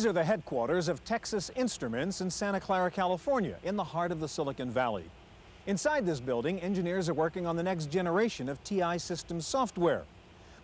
These are the headquarters of Texas Instruments in Santa Clara, California, in the heart of the Silicon Valley. Inside this building, engineers are working on the next generation of TI Systems software.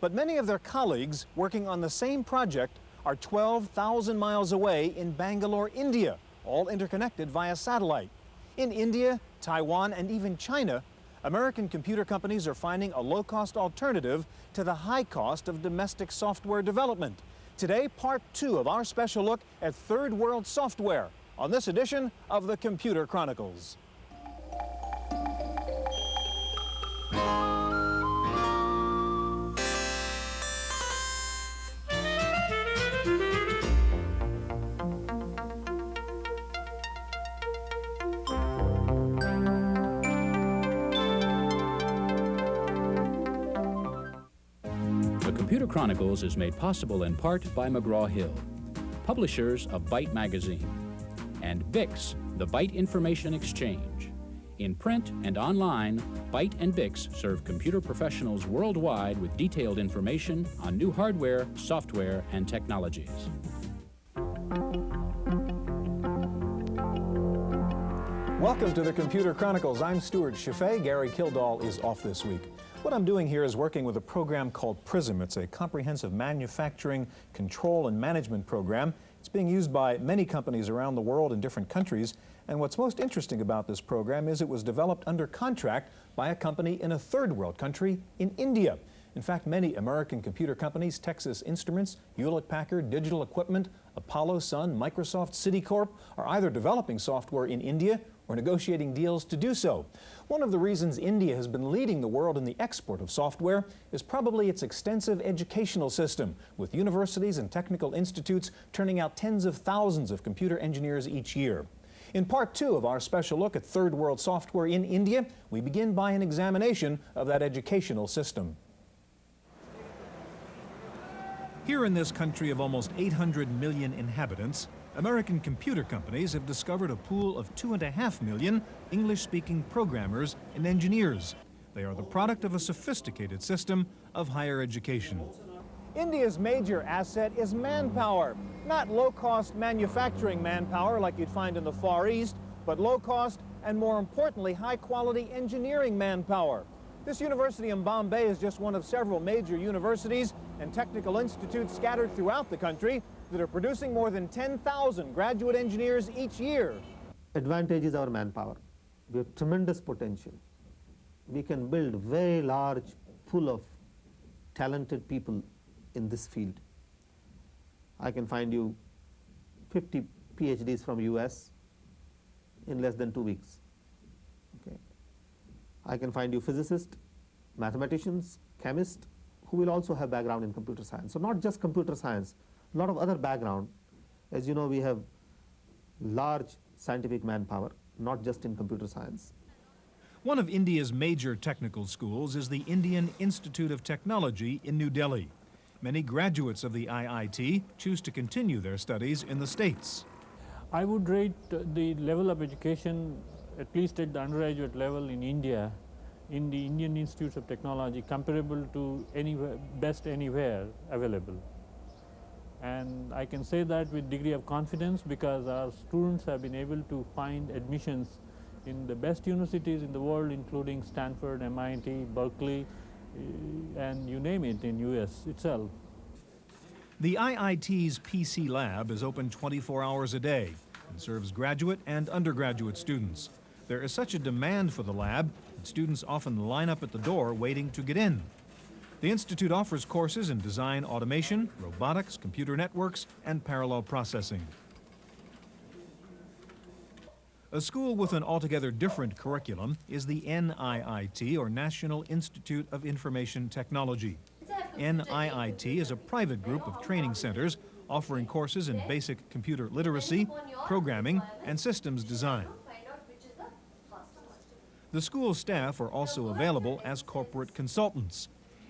But many of their colleagues working on the same project are 12,000 miles away in Bangalore, India, all interconnected via satellite. In India, Taiwan, and even China, American computer companies are finding a low-cost alternative to the high cost of domestic software development. Today, part 2 of our special look at third world software on this edition of the Computer Chronicles. The Computer Chronicles is made possible in part by McGraw-Hill, publishers of Byte magazine, and BIX, the Byte Information Exchange. In print and online, Byte and BIX serve computer professionals worldwide with detailed information on new hardware, software, and technologies. Welcome to the Computer Chronicles. I'm Stewart Cheifet. Gary Kildall is off this week. What I'm doing here is working with a program called PRISM. It's a comprehensive manufacturing, control, and management program. It's being used by many companies around the world in different countries. And what's most interesting about this program is it was developed under contract by a company in a third world country in India. In fact, many American computer companies, Texas Instruments, Hewlett-Packard, Digital Equipment, Apollo, Sun, Microsoft, Citicorp, are either developing software in India or negotiating deals to do so. One of the reasons India has been leading the world in the export of software is probably its extensive educational system, with universities and technical institutes turning out tens of thousands of computer engineers each year. In part 2 of our special look at third world software in India, we begin by an examination of that educational system. Here in this country of almost 800 million inhabitants, American computer companies have discovered a pool of 2.5 million English-speaking programmers and engineers. They are the product of a sophisticated system of higher education. India's major asset is manpower, not low-cost manufacturing manpower like you'd find in the Far East, but low-cost and, more importantly, high-quality engineering manpower. This university in Bombay is just one of several major universities and technical institutes scattered throughout the country that are producing more than 10,000 graduate engineers each year. Advantage is our manpower. We have tremendous potential. We can build very large pool of talented people in this field. I can find you 50 PhDs from US in less than 2 weeks. Okay. I can find you physicists, mathematicians, chemists, who will also have background in computer science. So not just computer science, a lot of other background. As you know, we have large scientific manpower, not just in computer science. One of India's major technical schools is the Indian Institute of Technology in New Delhi. Many graduates of the IIT choose to continue their studies in the States. I would rate the level of education, at least at the undergraduate level in India, in the Indian Institutes of Technology, comparable to best anywhere available. And I can say that with degree of confidence because our students have been able to find admissions in the best universities in the world, including Stanford, MIT, Berkeley, and you name it in US itself. The IIT's PC lab is open 24 hours a day and serves graduate and undergraduate students. There is such a demand for the lab that students often line up at the door waiting to get in. The Institute offers courses in design automation, robotics, computer networks, and parallel processing. A school with an altogether different curriculum is the NIIT, or National Institute of Information Technology. NIIT is a private group of training centers offering courses in basic computer literacy, programming, and systems design. The school staff are also available as corporate consultants.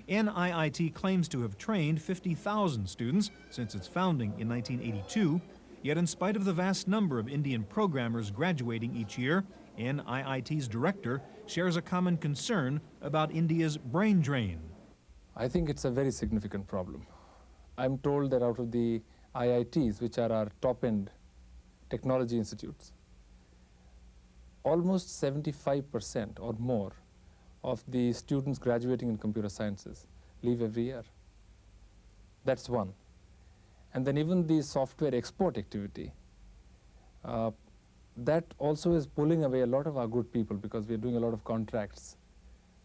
NIIT claims to have trained 50,000 students since its founding in 1982, yet in spite of the vast number of Indian programmers graduating each year, NIIT's director shares a common concern about India's brain drain. I think it's a very significant problem. I'm told that out of the IITs, which are our top-end technology institutes, almost 75% or more of the students graduating in computer sciences leave every year. That's one. And then even the software export activity, that also is pulling away a lot of our good people, because we're doing a lot of contracts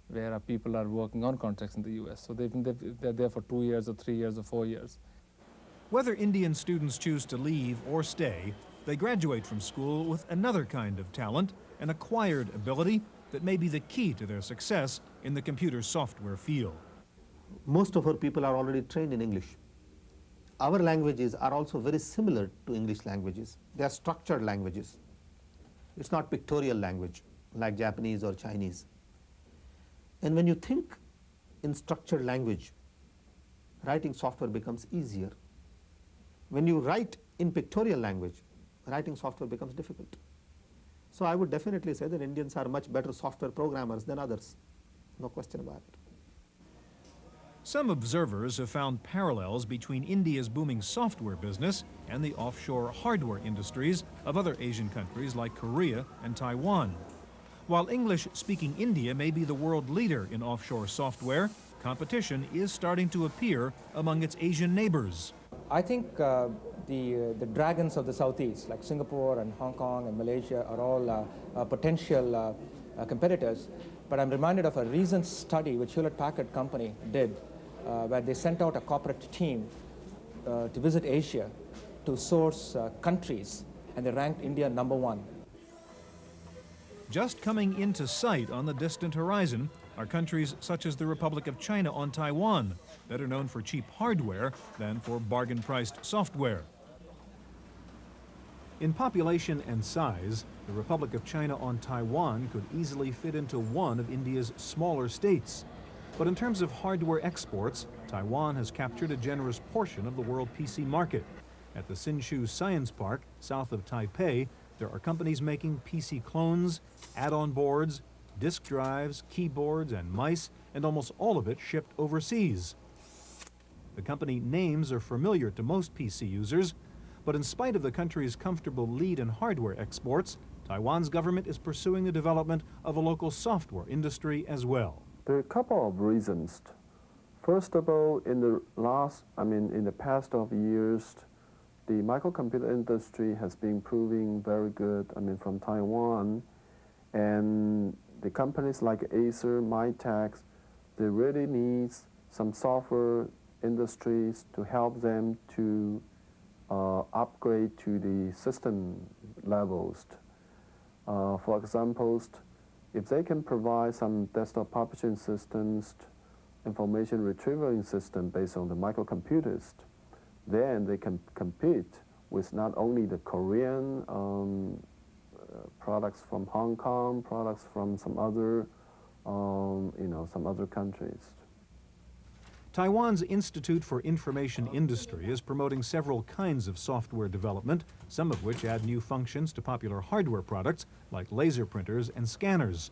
where our people are working on contracts in the US. So they're there for 2 years or 3 years or 4 years. Whether Indian students choose to leave or stay, they graduate from school with another kind of talent, an acquired ability that may be the key to their success in the computer software field. Most of our people are already trained in English. Our languages are also very similar to English languages. They are structured languages. It's not pictorial language like Japanese or Chinese. And when you think in structured language, writing software becomes easier. When you write in pictorial language, writing software becomes difficult. So I would definitely say that Indians are much better software programmers than others. No question about it. Some observers have found parallels between India's booming software business and the offshore hardware industries of other Asian countries like Korea and Taiwan. While English-speaking India may be the world leader in offshore software, competition is starting to appear among its Asian neighbors. I think the dragons of the Southeast, like Singapore and Hong Kong and Malaysia, are all potential competitors. But I'm reminded of a recent study which Hewlett-Packard Company did, where they sent out a corporate team to visit Asia to source countries, and they ranked India #1. Just coming into sight on the distant horizon are countries such as the Republic of China on Taiwan, better known for cheap hardware than for bargain-priced software. In population and size, the Republic of China on Taiwan could easily fit into one of India's smaller states. But in terms of hardware exports, Taiwan has captured a generous portion of the world PC market. At the Hsinchu Science Park, south of Taipei, there are companies making PC clones, add-on boards, disk drives, keyboards, and mice, and almost all of it shipped overseas. The company names are familiar to most PC users, but in spite of the country's comfortable lead in hardware exports, Taiwan's government is pursuing the development of a local software industry as well. There are a couple of reasons. First of all, in the past of years, the microcomputer industry has been proving very good, from Taiwan, and the companies like Acer, Mytek, they really need some software industries to help them to upgrade to the system levels. For example, if they can provide some desktop publishing systems, information retrieval system based on the microcomputers, then they can compete with not only the Korean products from Hong Kong, products from some other countries. Taiwan's Institute for Information Industry is promoting several kinds of software development, some of which add new functions to popular hardware products like laser printers and scanners.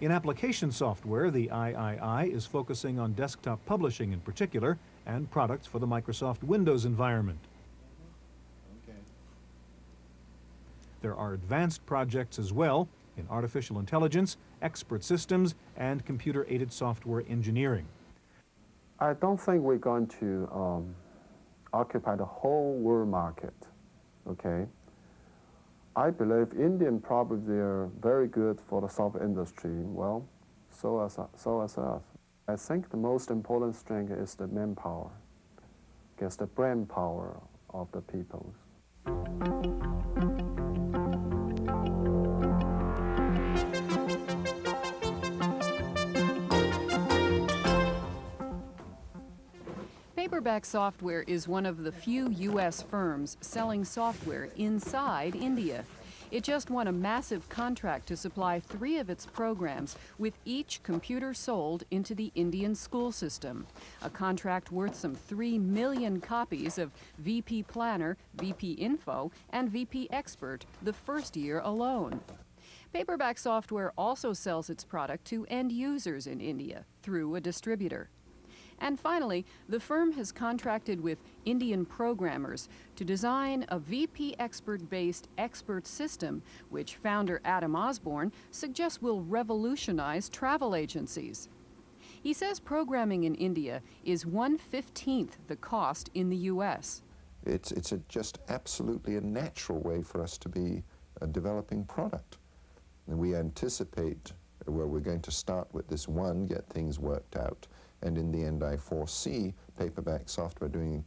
In application software, the III is focusing on desktop publishing in particular and products for the Microsoft Windows environment. There are advanced projects as well in artificial intelligence, expert systems, and computer-aided software engineering. I don't think we're going to occupy the whole world market, okay? I believe Indian probably are very good for the software industry. Well, so as us. I think the most important strength is the manpower, because the brain power of the people. Paperback Software is one of the few U.S. firms selling software inside India. It just won a massive contract to supply 3 of its programs, with each computer sold into the Indian school system. A contract worth some 3 million copies of VP Planner, VP Info, and VP Expert the first year alone. Paperback Software also sells its product to end users in India through a distributor. And finally, the firm has contracted with Indian programmers to design a VP Expert-based expert system, which founder Adam Osborne suggests will revolutionize travel agencies. He says programming in India is 1/15 the cost in the U.S. It's just absolutely a natural way for us to be developing product. And we anticipate, well, we're going to start with this one, get things worked out, and in the end I foresee paperback software doing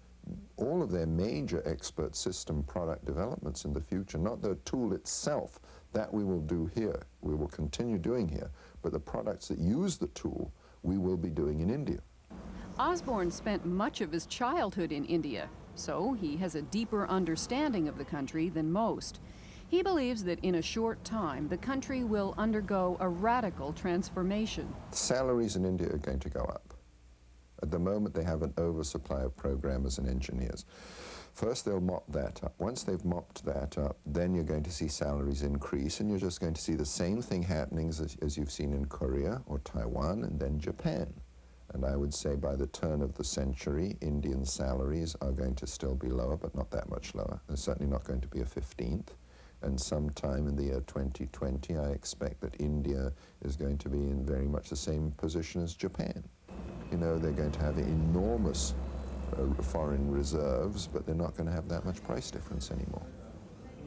all of their major expert system product developments in the future, not the tool itself, that we will do here, we will continue doing here, but the products that use the tool we will be doing in India. Osborne spent much of his childhood in India, so he has a deeper understanding of the country than most. He believes that in a short time, the country will undergo a radical transformation. Salaries in India are going to go up. At the moment, they have an oversupply of programmers and engineers. First, they'll mop that up. Once they've mopped that up, then you're going to see salaries increase, and you're just going to see the same thing happening as you've seen in Korea or Taiwan and then Japan. And I would say by the turn of the century, Indian salaries are going to still be lower, but not that much lower. They're certainly not going to be a 15th. And sometime in the year 2020, I expect that India is going to be in very much the same position as Japan. You know, they're going to have enormous foreign reserves, but they're not going to have that much price difference anymore.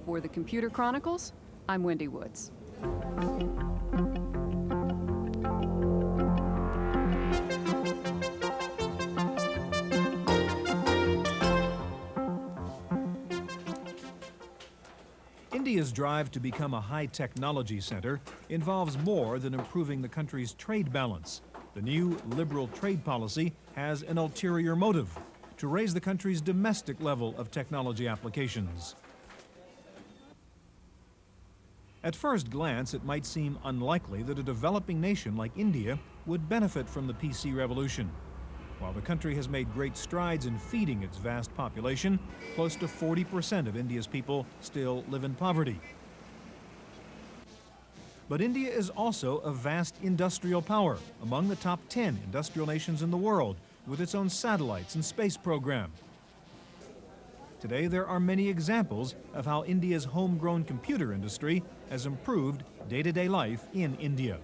For the Computer Chronicles, I'm Wendy Woods. India's drive to become a high-technology center involves more than improving the country's trade balance. The new liberal trade policy has an ulterior motive: to raise the country's domestic level of technology applications. At first glance, it might seem unlikely that a developing nation like India would benefit from the PC revolution. While the country has made great strides in feeding its vast population, close to 40% of India's people still live in poverty. But India is also a vast industrial power, among the top 10 industrial nations in the world, with its own satellites and space program. Today, there are many examples of how India's homegrown computer industry has improved day-to-day life in India.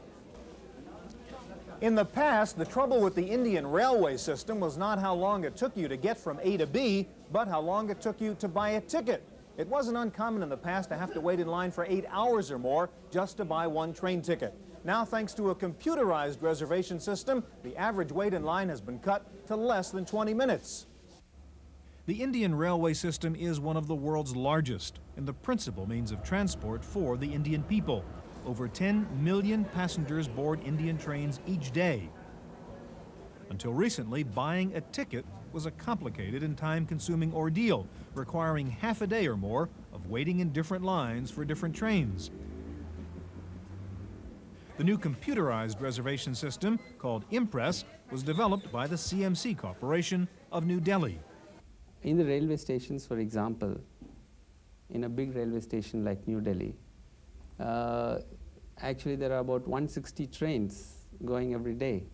In the past, the trouble with the Indian railway system was not how long it took you to get from A to B, but how long it took you to buy a ticket. It wasn't uncommon in the past to have to wait in line for 8 hours or more just to buy one train ticket. Now, thanks to a computerized reservation system, the average wait in line has been cut to less than 20 minutes. The Indian railway system is one of the world's largest and the principal means of transport for the Indian people. Over 10 million passengers board Indian trains each day. Until recently, buying a ticket was a complicated and time-consuming ordeal, requiring half a day or more of waiting in different lines for different trains. The new computerized reservation system, called Impress, was developed by the CMC Corporation of New Delhi. In the railway stations, for example, in a big railway station like New Delhi, actually there are about 160 trains going every day,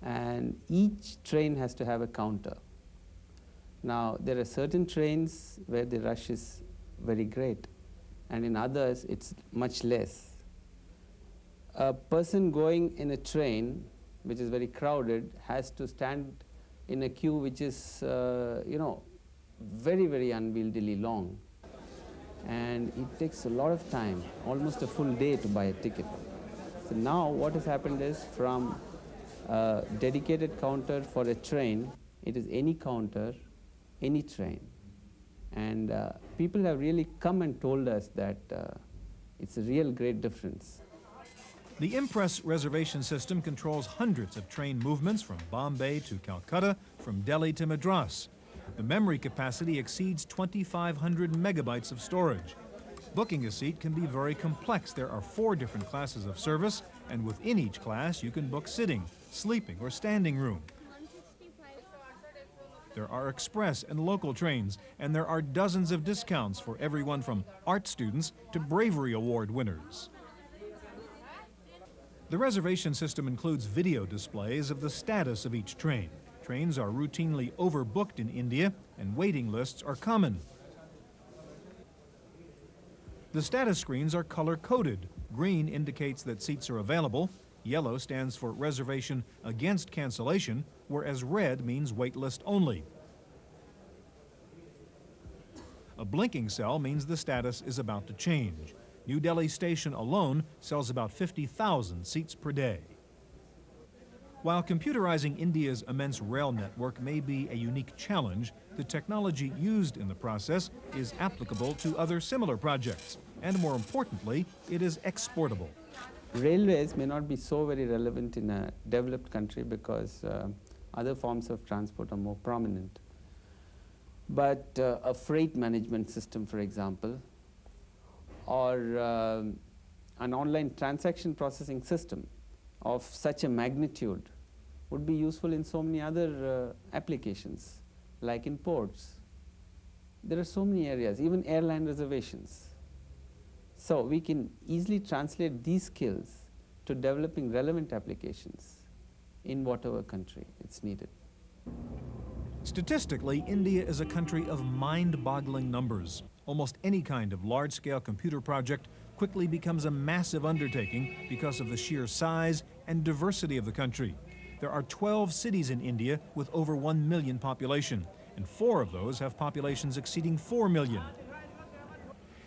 and each train has to have a counter. Now, there are certain trains where the rush is very great, and in others it's much less. A person going in a train which is very crowded has to stand in a queue which is, very, very unwieldily long. And it takes a lot of time, almost a full day to buy a ticket. So now what has happened is, from a dedicated counter for a train, it is any counter, any train. And people have really come and told us that it's a real great difference. The Impress reservation system controls hundreds of train movements from Bombay to Calcutta, from Delhi to Madras. The memory capacity exceeds 2,500 megabytes of storage. Booking a seat can be very complex. There are 4 different classes of service, and within each class you can book sitting, sleeping, or standing room. There are express and local trains, and there are dozens of discounts for everyone from art students to Bravery Award winners. The reservation system includes video displays of the status of each train. trains are routinely overbooked in India and waiting lists are common. The status screens are color-coded. Green indicates that seats are available, yellow stands for reservation against cancellation, whereas red means wait list only. A blinking cell means the status is about to change. New Delhi station alone sells about 50,000 seats per day. While computerizing India's immense rail network may be a unique challenge, the technology used in the process is applicable to other similar projects, and more importantly, it is exportable. Railways may not be so very relevant in a developed country because other forms of transport are more prominent. But a freight management system, for example, or an online transaction processing system of such a magnitude would be useful in so many other applications, like in ports. There are so many areas, even airline reservations. So we can easily translate these skills to developing relevant applications in whatever country it's needed. Statistically, India is a country of mind-boggling numbers. Almost any kind of large-scale computer project quickly becomes a massive undertaking because of the sheer size and diversity of the country. There are 12 cities in India with over 1 million population, and 4 of those have populations exceeding 4 million.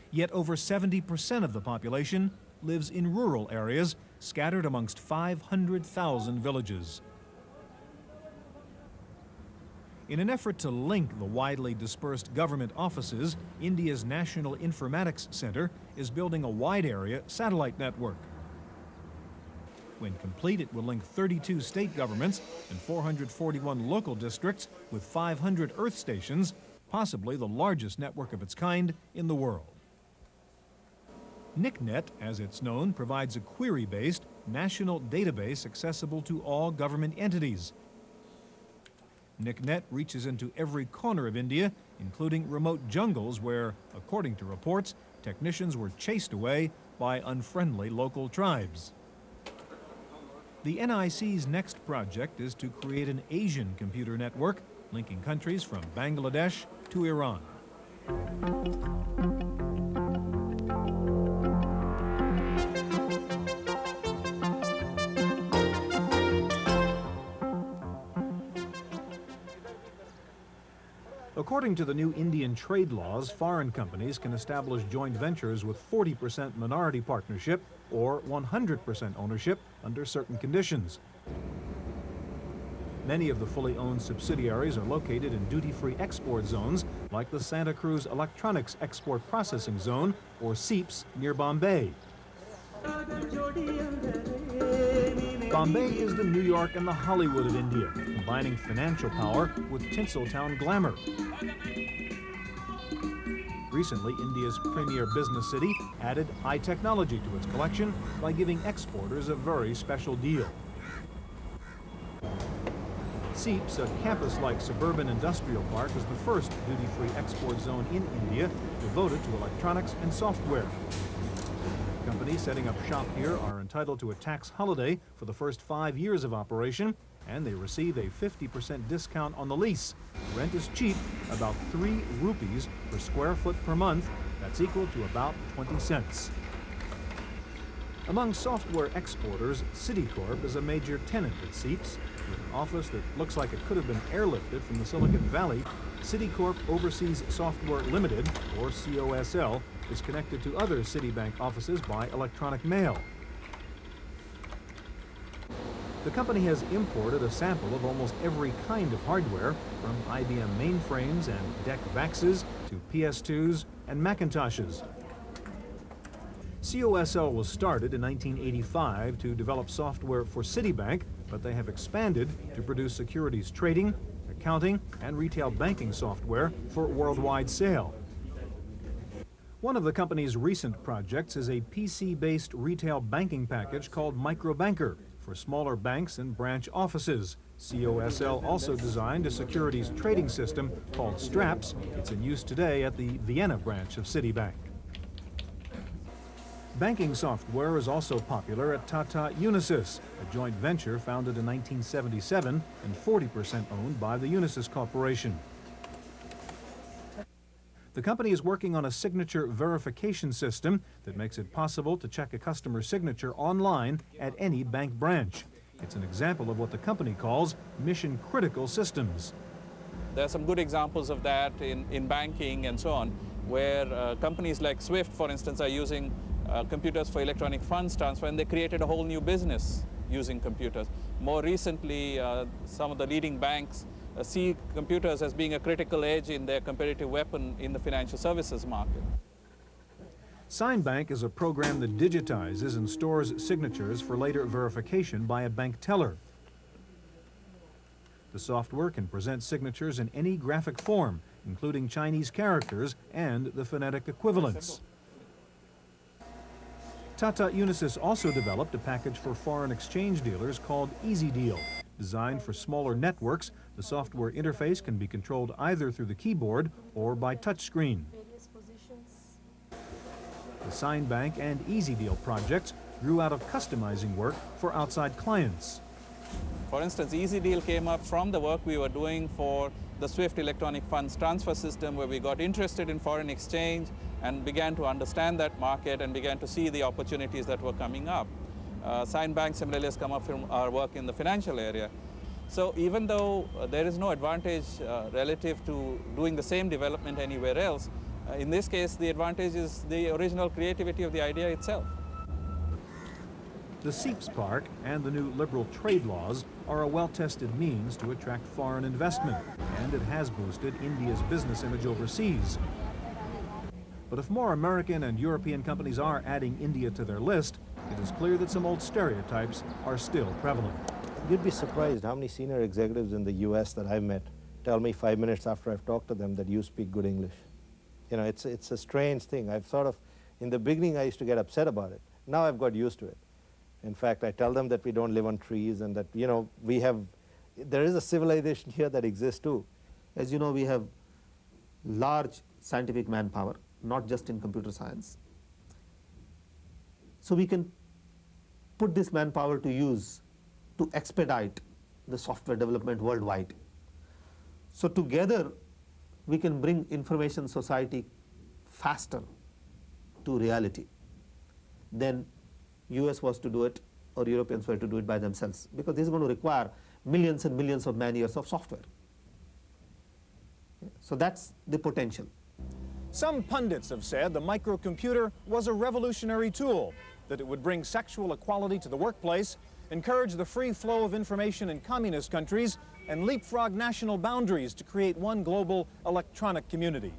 Yet over 70% of the population lives in rural areas, scattered amongst 500,000 villages. In an effort to link the widely dispersed government offices, India's National Informatics Center is building a wide-area satellite network. When complete, it will link 32 state governments and 441 local districts with 500 Earth stations, possibly the largest network of its kind in the world. NICNet, as it's known, provides a query-based national database accessible to all government entities. NICNet reaches into every corner of India, including remote jungles where, according to reports, technicians were chased away by unfriendly local tribes. The NIC's next project is to create an Asian computer network linking countries from Bangladesh to Iran. According to the new Indian trade laws, foreign companies can establish joint ventures with 40% minority partnership or 100% ownership under certain conditions. Many of the fully owned subsidiaries are located in duty-free export zones like the Santa Cruz Electronics Export Processing Zone, or SEEPS, near Bombay. Bombay is the New York and the Hollywood of India, combining financial power with Tinseltown glamour. Recently, India's premier business city added high technology to its collection by giving exporters a very special deal. SEEPS, a campus-like suburban industrial park, is the first duty-free export zone in India devoted to electronics and software. Companies setting up shop here are entitled to a tax holiday for the first 5 years of operation, and they receive a 50% discount on the lease. Rent is cheap, about 3 rupees per square foot per month. That's equal to about 20 cents. Among software exporters, Citicorp is a major tenant at SEEPS. With an office that looks like it could have been airlifted from the Silicon Valley, Citicorp Overseas Software Limited, or COSL, is connected to other Citibank offices by electronic mail. The company has imported a sample of almost every kind of hardware, from IBM mainframes and DEC VAXes to PS2s and Macintoshes. COSL was started in 1985 to develop software for Citibank, but they have expanded to produce securities trading, accounting, and retail banking software for worldwide sale. One of the company's recent projects is a PC-based retail banking package called Microbanker for smaller banks and branch offices. COSL also designed a securities trading system called Straps. It's in use today at the Vienna branch of Citibank. Banking software is also popular at Tata Unisys, a joint venture founded in 1977 and 40% owned by the Unisys Corporation. The company is working on a signature verification system that makes it possible to check a customer's signature online at any bank branch. It's an example of what the company calls mission-critical systems. There are some good examples of that in banking and so on, where companies like SWIFT, for instance, are using computers for electronic funds transfer, and they created a whole new business using computers. More recently, some of the leading banks see computers as being a critical edge in their competitive weapon in the financial services market. SignBank is a program that digitizes and stores signatures for later verification by a bank teller. The software can present signatures in any graphic form, including Chinese characters and the phonetic equivalents. Tata Unisys also developed a package for foreign exchange dealers called EasyDeal. Designed for smaller networks, the software interface can be controlled either through the keyboard or by touchscreen. The SignBank and EasyDeal projects grew out of customizing work for outside clients. For instance, EasyDeal came up from the work we were doing for the SWIFT electronic funds transfer system, where we got interested in foreign exchange and began to understand that market and began to see the opportunities that were coming up. SignBank similarly has come up from our work in the financial area. So even though there is no advantage relative to doing the same development anywhere else, in this case the advantage is the original creativity of the idea itself. The SEEPS Park and the new liberal trade laws are a well-tested means to attract foreign investment, and it has boosted India's business image overseas. But if more American and European companies are adding India to their list, it is clear that some old stereotypes are still prevalent. You'd be surprised how many senior executives in the US that I've met tell me 5 minutes after I've talked to them that you speak good English. You know, it's a strange thing. I've sort of, in the beginning I used to get upset about it. Now I've got used to it. In fact, I tell them that we don't live on trees and that, you know, there is a civilization here that exists too. As you know, we have large scientific manpower, not just in computer science. So we can put this manpower to use to expedite the software development worldwide. So together, we can bring information society faster to reality than US was to do it or Europeans were to do it by themselves, because this is going to require millions and millions of man years of software. So that's the potential. Some pundits have said the microcomputer was a revolutionary tool, that it would bring sexual equality to the workplace, encourage the free flow of information in communist countries, and leapfrog national boundaries to create one global electronic community.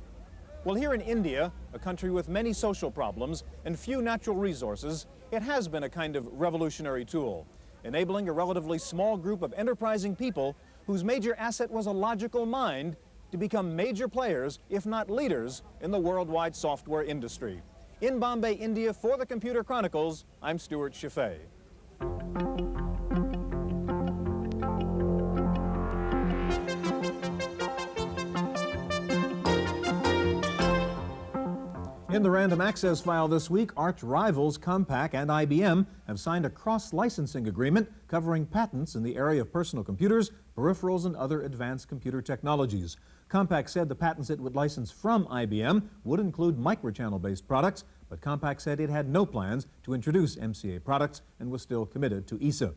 Well, here in India, a country with many social problems and few natural resources, it has been a kind of revolutionary tool, enabling a relatively small group of enterprising people whose major asset was a logical mind to become major players, if not leaders, in the worldwide software industry. In Bombay, India, for the Computer Chronicles, I'm Stewart Cheifet. In the random access file this week, arch rivals Compaq and IBM have signed a cross-licensing agreement covering patents in the area of personal computers, peripherals, and other advanced computer technologies. Compaq said the patents it would license from IBM would include microchannel-based products, but Compaq said it had no plans to introduce MCA products and was still committed to ESA.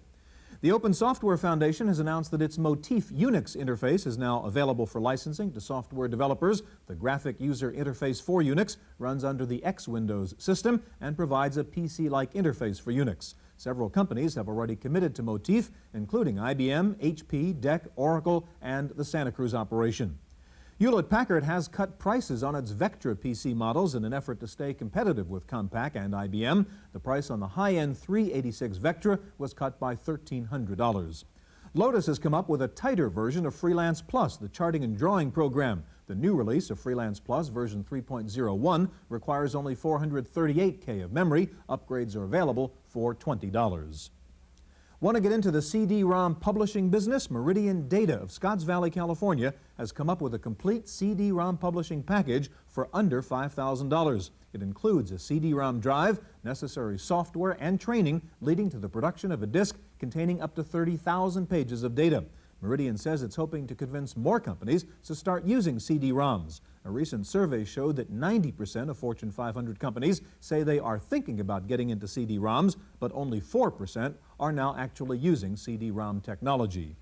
The Open Software Foundation has announced that its Motif Unix interface is now available for licensing to software developers. The graphic user interface for Unix runs under the X Windows system and provides a PC-like interface for Unix. Several companies have already committed to Motif, including IBM, HP, DEC, Oracle, and the Santa Cruz operation. Hewlett-Packard has cut prices on its Vectra PC models in an effort to stay competitive with Compaq and IBM. The price on the high-end 386 Vectra was cut by $1,300. Lotus has come up with a tighter version of Freelance Plus, the charting and drawing program. The new release of Freelance Plus, version 3.01, requires only 438K of memory. Upgrades are available for $20. Want to get into the CD-ROM publishing business? Meridian Data of Scotts Valley, California has come up with a complete CD-ROM publishing package for under $5,000. It includes a CD-ROM drive, necessary software, and training leading to the production of a disc containing up to 30,000 pages of data. Meridian says it's hoping to convince more companies to start using CD-ROMs. A recent survey showed that 90% of Fortune 500 companies say they are thinking about getting into CD-ROMs, but only 4% are now actually using CD-ROM technology.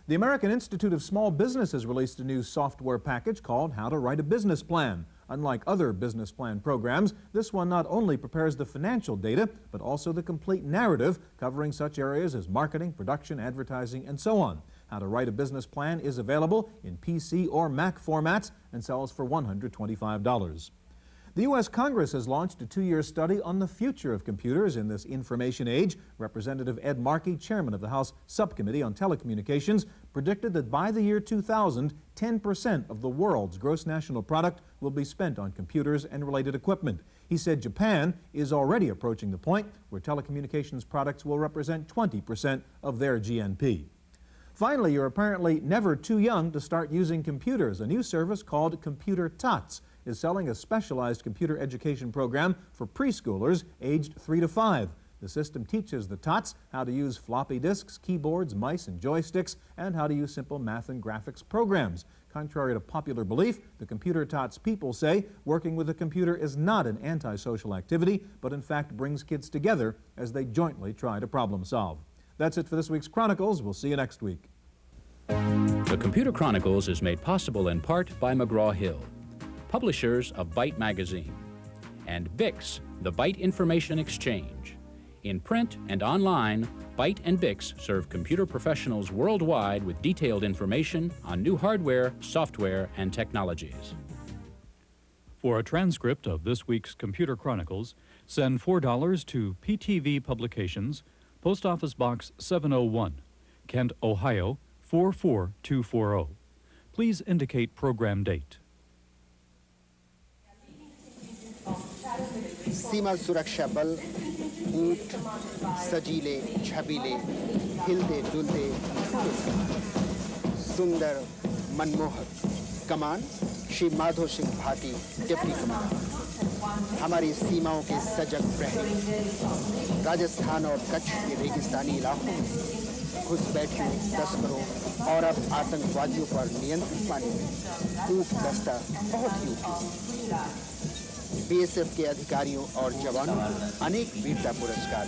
The American Institute of Small Business has released a new software package called How to Write a Business Plan. Unlike other business plan programs, this one not only prepares the financial data, but also the complete narrative covering such areas as marketing, production, advertising, and so on. How to Write a Business Plan is available in PC or Mac formats and sells for $125. The U.S. Congress has launched a 2-year study on the future of computers in this information age. Representative Ed Markey, chairman of the House Subcommittee on Telecommunications, predicted that by the year 2000, 10% of the world's gross national product will be spent on computers and related equipment. He said Japan is already approaching the point where telecommunications products will represent 20% of their GNP. Finally, you're apparently never too young to start using computers. A new service called Computer Tots is selling a specialized computer education program for preschoolers aged 3 to 5. The system teaches the tots how to use floppy disks, keyboards, mice, and joysticks, and how to use simple math and graphics programs. Contrary to popular belief, the Computer Tots people say working with a computer is not an antisocial activity, but in fact brings kids together as they jointly try to problem solve. That's it for this week's Chronicles. We'll see you next week. The Computer Chronicles is made possible in part by McGraw-Hill, publishers of Byte magazine, and BICS, the Byte Information Exchange. In print and online, Byte and BICS serve computer professionals worldwide with detailed information on new hardware, software, and technologies. For a transcript of this week's Computer Chronicles, send $4 to PTV Publications, Post Office Box 701, Kent, Ohio 44240. Please indicate program date. सीमा सुरक्षा बल ऊंट सजीले छबीले हिलते डुलते सुंदर मनमोहक कमान Shri Madho Singh Bhati deputy commander हमारी सीमाओं के सजग प्रहरी राजस्थान और कच्छ के रेगिस्तानी इलाकों में घुसपैठियों तस्करों और अब आतंकवादियों पर नियंत्रण पाने में ऊंट दस्ता बहुत ही उपयोगी बीएसएफ के अधिकारियों और जवानों को अनेक वीरता पुरस्कार